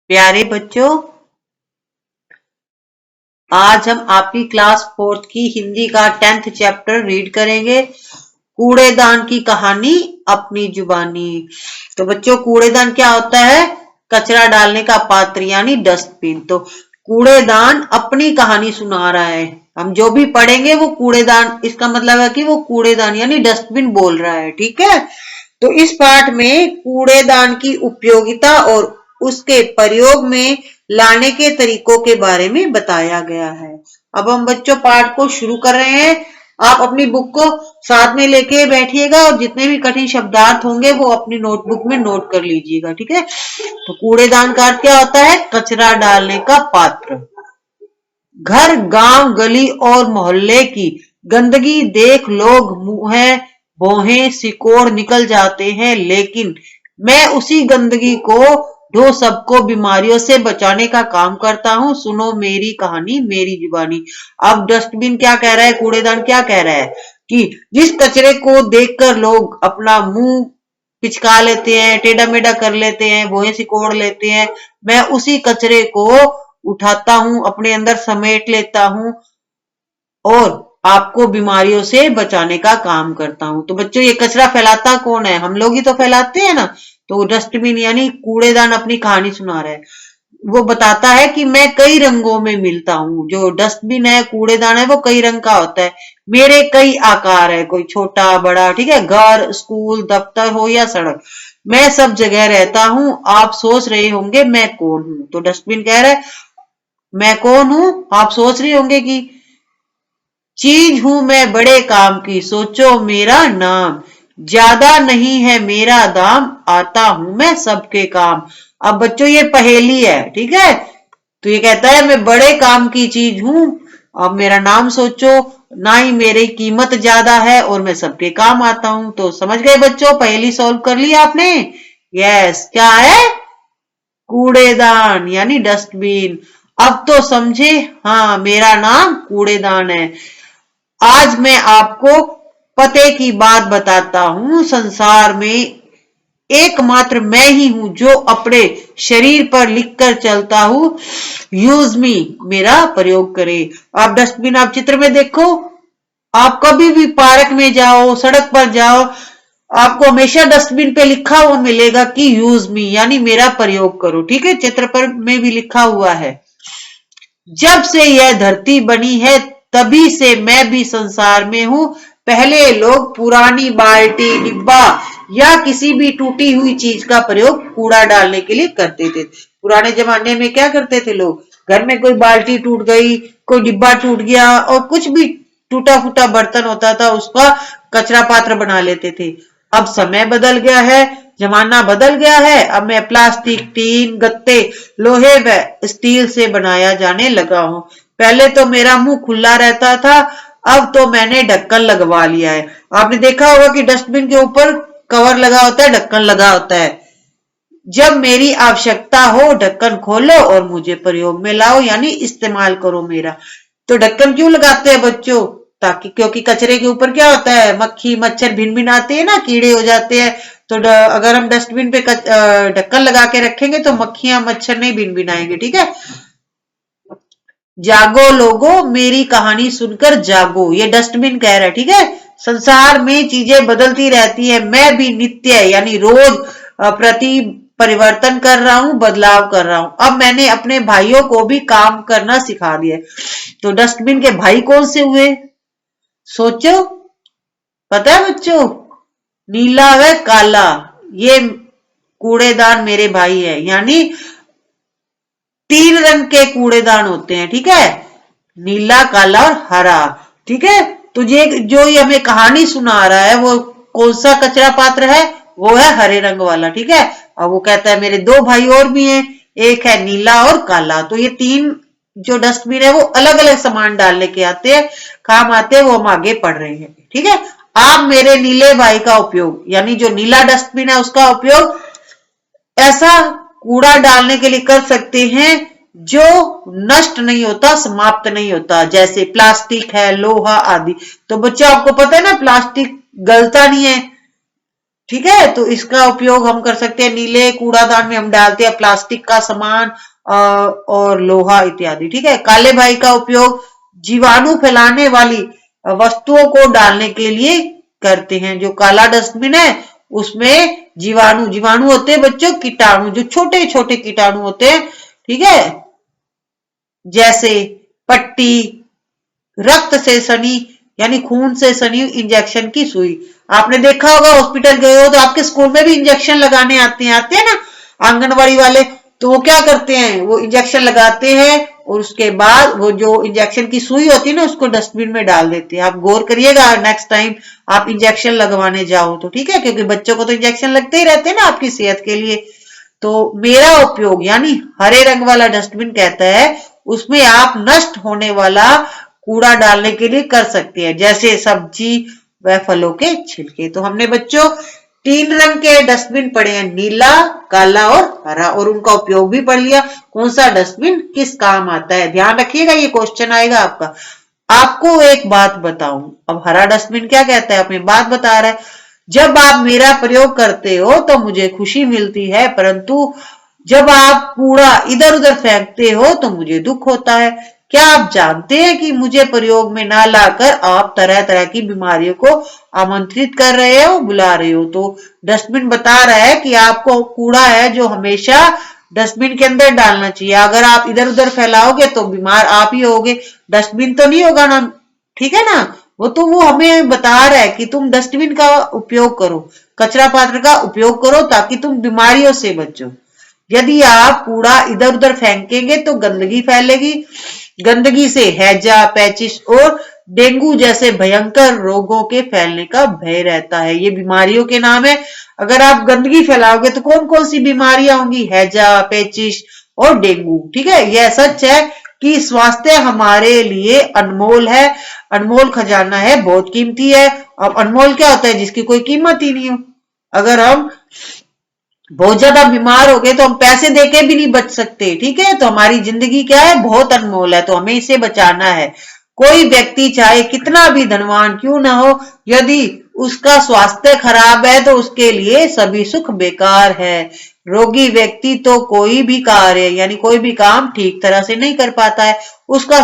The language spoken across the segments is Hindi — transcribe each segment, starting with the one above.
प्यारे बच्चों, आज हम आपकी क्लास 4th की हिंदी का 10th चैप्टर रीड करेंगे। कूड़ेदान की कहानी अपनी जुबानी। तो बच्चों, कूड़ेदान क्या होता है? कचरा डालने का पात्र यानी डस्टबिन। तो कूड़ेदान अपनी कहानी सुना रहा है। हम जो भी पढ़ेंगे वो कूड़ेदान, इसका मतलब है कि वो कूड़ेदान यानी डस्टबिन बोल रहा है। ठीक है। तो इस पाठ में कूड़ेदान की उपयोगिता और उसके प्रयोग में लाने के तरीकों के बारे में बताया गया है। अब हम बच्चों पाठ को शुरू कर रहे हैं। आप अपनी बुक को साथ में लेके बैठिएगा और जितने भी कठिन शब्दार्थ होंगे वो अपनी नोटबुक में नोट कर लीजिएगा। ठीक है। तो कूड़ेदान का अर्थ क्या होता है? कचरा डालने का पात्र। घर, गांव, गली और मोहल्ले की गंदगी देख लोग मुंह भौहें सिकोड़ निकल जाते हैं, लेकिन मैं उसी गंदगी को ढो सबको बीमारियों से बचाने का काम करता हूँ। सुनो मेरी कहानी मेरी जुबानी। अब डस्टबिन क्या कह रहा है? कूड़ेदान क्या कह रहा है कि जिस कचरे को देखकर लोग अपना मुंह पिचका लेते हैं, टेढ़ा मेढ़ा कर लेते हैं, भौहें सिकोड़ लेते हैं, मैं उसी कचरे को उठाता हूं, अपने अंदर समेट लेता हूं और आपको बीमारियों से बचाने का काम करता हूं। तो बच्चों, ये कचरा फैलाता कौन है? हम लोग ही तो फैलाते हैं ना। तो डस्टबिन यानी कूड़ेदान अपनी कहानी सुना रहा है। वो बताता है कि मैं कई रंगों में मिलता हूं। जो डस्टबिन है, कूड़ेदान है, वो कई रंग का होता है। मेरे कई आकार है, कोई छोटा बड़ा। ठीक है। घर, स्कूल, दफ्तर हो या सड़क, मैं सब जगह रहता हूं। आप सोच रहे होंगे मैं कौन हूं? तो डस्टबिन कह रहा है मैं कौन हूं? आप सोच रहे होंगे कि चीज हूं मैं बड़े काम की, सोचो मेरा नाम, ज्यादा नहीं है मेरा दाम, आता हूं मैं सबके काम। अब बच्चों, ये पहेली है। ठीक है। तो ये कहता है मैं बड़े काम की चीज हूं, अब मेरा नाम सोचो, ना ही मेरी कीमत ज्यादा है और मैं सबके काम आता हूं। तो समझ गए बच्चों? पहेली सॉल्व कर ली आपने? यस। क्या है? कूड़ेदान यानी डस्टबिन। अब तो समझे? हाँ, मेरा नाम कूड़ेदान है। आज मैं आपको पते की बात बताता हूं। संसार में एकमात्र मैं ही हूं जो अपने शरीर पर लिखकर चलता हूं, यूज मी, मेरा प्रयोग करे। आप डस्टबिन, आप चित्र में देखो, आप कभी भी पार्क में जाओ, सड़क पर जाओ, आपको हमेशा डस्टबिन पे लिखा हुआ मिलेगा कि यूज मी यानी मेरा प्रयोग करो। ठीक है। चित्र पर में भी लिखा हुआ है। जब से यह धरती बनी है तभी से मैं भी संसार में हूं। पहले लोग पुरानी बाल्टी, डिब्बा या किसी भी टूटी हुई चीज का प्रयोग कूड़ा डालने के लिए करते थे। पुराने जमाने में क्या करते थे लोग? घर में कोई बाल्टी टूट गई, कोई डिब्बा टूट गया और कुछ भी टूटा फूटा बर्तन होता था, उसका कचरा पात्र बना लेते थे। अब समय बदल गया है, जमाना बदल गया है। अब मैं प्लास्टिक, टीन, गत्ते, लोहे व स्टील से बनाया जाने लगा हूं। पहले तो मेरा मुंह खुला रहता था, अब तो मैंने ढक्कन लगवा लिया है। आपने देखा होगा कि डस्टबिन के ऊपर कवर लगा होता है, ढक्कन लगा होता है। जब मेरी आवश्यकता हो ढक्कन खोलो और मुझे प्रयोग में लाओ यानी इस्तेमाल करो मेरा। तो ढक्कन क्यों लगाते हैं बच्चों? ताकि, क्योंकि कचरे के ऊपर क्या होता है? मक्खी मच्छर भिन भिन आते हैं ना, कीड़े हो जाते हैं। तो अगर हम डस्टबिन पे ढक्कन लगा के रखेंगे तो मक्खियां मच्छर नहीं भिन भिन आएंगे। ठीक है। जागो लोगो, मेरी कहानी सुनकर जागो, ये डस्टबिन कह रहा है। ठीक है। संसार में चीजें बदलती रहती है, मैं भी नित्य यानी रोज प्रति परिवर्तन कर रहा हूं, बदलाव कर रहा हूं। अब मैंने अपने भाइयों को भी काम करना सिखा दिया। तो डस्टबिन के भाई कौन से हुए? सोचो। पता है बच्चों? नीला व काला, ये कूड़ेदान मेरे भाई है। यानी 3 रंग के कूड़ेदान होते हैं। ठीक है। नीला, काला और हरा। ठीक है। तो ये जो ये हमें कहानी सुना रहा है वो कौन सा कचरा पात्र है? वो है हरे रंग वाला। ठीक है। और वो कहता है मेरे 2 भाई और भी हैं, एक है नीला और काला। तो ये 3 जो डस्टबिन है वो अलग अलग सामान डालने के आते हैं, काम आते हैं, वो हम आगे पढ़ रहे हैं। ठीक है। आप मेरे नीले भाई का उपयोग यानी जो नीला डस्टबिन है उसका उपयोग ऐसा कूड़ा डालने के लिए कर सकते हैं जो नष्ट नहीं होता, समाप्त नहीं होता, जैसे प्लास्टिक है, लोहा आदि। तो बच्चों, आपको पता है ना प्लास्टिक गलता नहीं है, ठीक है, तो इसका उपयोग हम कर सकते हैं। नीले कूड़ादान में हम डालते हैं प्लास्टिक का सामान और लोहा इत्यादि। ठीक है, काले भाई का उपयोग जीवाणु फैलाने वाली वस्तुओं को डालने के लिए करते हैं। जो काला डस्टबिन है उसमें जीवाणु होते हैं बच्चों, कीटाणु, जो छोटे छोटे कीटाणु होते हैं। ठीक है, जैसे पट्टी, रक्त से सनी यानी खून से सनी इंजेक्शन की सुई। आपने देखा होगा, हॉस्पिटल गए हो तो आपके स्कूल में भी इंजेक्शन लगाने आते हैं ना आंगनबाड़ी वाले। तो वो क्या करते हैं, वो इंजेक्शन लगाते हैं और उसके बाद वो जो इंजेक्शन की सुई होती है ना उसको डस्टबिन में डाल देते हैं। आप गौर करिएगा नेक्स्ट टाइम आप इंजेक्शन लगवाने जाओ तो। ठीक है, क्योंकि बच्चों को तो इंजेक्शन लगते ही रहते हैं ना आपकी सेहत के लिए। तो मेरा उपयोग यानी हरे रंग वाला डस्टबिन कहता है उसमें आप नष्ट होने वाला कूड़ा डालने के लिए कर सकते हैं, जैसे सब्जी व फलों के छिलके। तो हमने बच्चों 3 रंग के डस्टबिन पढ़े हैं, नीला, काला और हरा, और उनका उपयोग भी पढ़ लिया। कौन सा डस्टबिन किस काम आता है, ध्यान रखिएगा, ये क्वेश्चन आएगा आपका। आपको एक बात बताऊं, अब हरा डस्टबिन क्या कहता है, अपनी बात बता रहा है। जब आप मेरा प्रयोग करते हो तो मुझे खुशी मिलती है, परंतु जब आप कूड़ा इधर उधर फेंकते हो तो मुझे दुख होता है। क्या आप जानते हैं कि मुझे प्रयोग में ना लाकर आप तरह तरह की बीमारियों को आमंत्रित कर रहे हो, बुला रहे हो। तो डस्टबिन बता रहा है कि आपको कूड़ा है जो हमेशा डस्टबिन के अंदर डालना चाहिए। अगर आप इधर उधर फैलाओगे तो बीमार आप ही होगे, डस्टबिन तो नहीं होगा ना। ठीक है ना, वो हमें बता रहा है कि तुम डस्टबिन का उपयोग करो, कचरा पात्र का उपयोग करो ताकि तुम बीमारियों से बचो। यदि आप कूड़ा इधर उधर फेंकेंगे तो गंदगी फैलेगी, गंदगी से हैजा, पेचिश और डेंगू जैसे भयंकर रोगों के फैलने का भय रहता है। ये बीमारियों के नाम है। अगर आप गंदगी फैलाओगे तो कौन कौन सी बीमारियां होंगी, हैजा, पेचिश और डेंगू। ठीक है, यह सच है कि स्वास्थ्य हमारे लिए अनमोल है, अनमोल खजाना है, बहुत कीमती है। अब अनमोल क्या होता है, जिसकी कोई कीमत ही नहीं हो। अगर हम बहुत ज्यादा बीमार हो गए तो हम पैसे देके भी नहीं बच सकते। ठीक है, तो हमारी जिंदगी क्या है, बहुत अनमोल है, तो हमें इसे बचाना है। कोई व्यक्ति चाहे कितना भी धनवान क्यों ना हो, यदि उसका स्वास्थ्य खराब है तो उसके लिए सभी सुख बेकार है। रोगी व्यक्ति तो कोई भी कार्य यानी कोई भी काम ठीक तरह से नहीं कर पाता है, उसका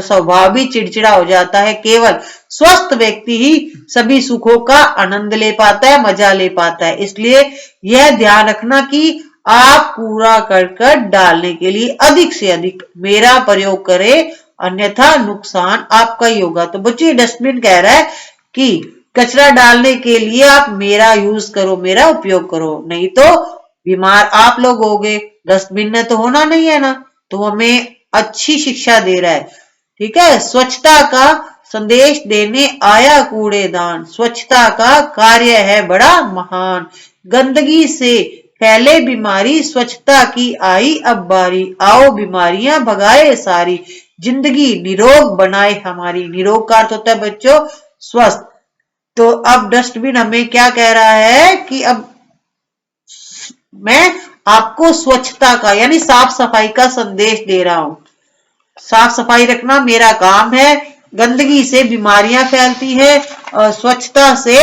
स्वभाव भी चिड़चिड़ा हो जाता है। केवल स्वस्थ व्यक्ति ही सभी सुखों का आनंद ले पाता है, मजा ले पाता है। इसलिए यह ध्यान रखना कि आप कूड़ा करकट डालने के लिए अधिक से अधिक मेरा प्रयोग करें, अन्यथा नुकसान आपका ही होगा। तो बच्चे डस्टबिन कह रहा है कि कचरा डालने के लिए आप मेरा यूज करो, मेरा उपयोग करो, नहीं तो बीमार आप लोग होगे। डस्टबिन ने तो होना नहीं है ना। तो हमें अच्छी शिक्षा दे रहा है। ठीक है, स्वच्छता का संदेश देने आया कूड़ेदान, स्वच्छता का कार्य है बड़ा महान, गंदगी से फैले बीमारी, स्वच्छता की आई अब बारी, आओ बीमारियां भगाए सारी, जिंदगी निरोग बनाए हमारी। निरोग का अर्थ होता है बच्चों स्वस्थ। तो अब डस्टबिन हमें क्या कह रहा है कि अब मैं आपको स्वच्छता का यानी साफ सफाई का संदेश दे रहा हूं। साफ सफाई रखना मेरा काम है, गंदगी से बीमारियां फैलती है और स्वच्छता से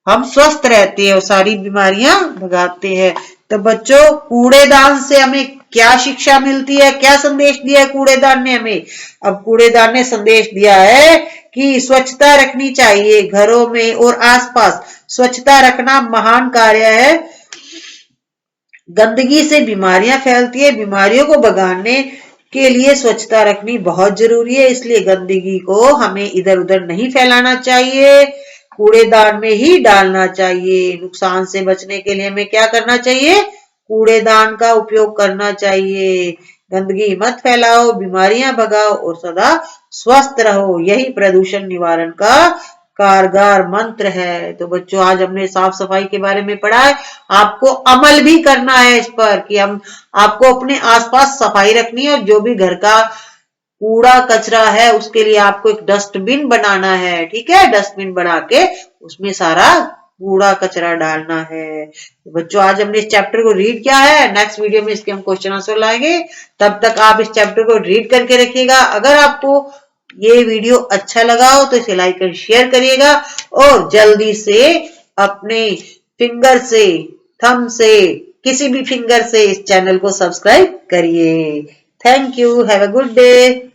हम स्वस्थ रहते हैं और सारी बीमारियां भगाते हैं। तो बच्चों कूड़ेदान से हमें क्या शिक्षा मिलती है, क्या संदेश दिया है कूड़ेदान ने हमें। अब कूड़ेदान ने संदेश दिया है कि स्वच्छता रखनी चाहिए, घरों में और आसपास स्वच्छता रखना महान कार्य है। गंदगी से बीमारियां फैलती है, बीमारियों को भगाने के लिए स्वच्छता रखनी बहुत जरूरी है। इसलिए गंदगी को हमें इधर उधर नहीं फैलाना चाहिए, कूड़ेदान में ही डालना चाहिए। नुकसान से बचने के लिए हमें क्या करना चाहिए, कूड़ेदान का उपयोग करना चाहिए। गंदगी मत फैलाओ, बीमारियां भगाओ और सदा स्वस्थ रहो, यही प्रदूषण निवारण का कारगर मंत्र है। तो बच्चों आज हमने साफ सफाई के बारे में पढ़ा है, आपको अमल भी करना है इस पर कि हम आपको अपने आसपास सफाई रखनी है। जो भी घर का कूड़ा कचरा है उसके लिए आपको एक डस्टबिन बनाना है। ठीक है, डस्टबिन बना के उसमें सारा कूड़ा कचरा डालना है। तो बच्चों आज हमने इस चैप्टर को रीड किया है, नेक्स्ट वीडियो में इसके हम क्वेश्चन आंसर लाएंगे। तब तक आप इस चैप्टर को रीड करके रखिएगा। अगर आपको ये वीडियो अच्छा लगा हो तो इसे लाइक और शेयर करिएगा और जल्दी से अपने फिंगर से, थंब से, किसी भी फिंगर से इस चैनल को सब्सक्राइब करिए। Thank you, have a good day.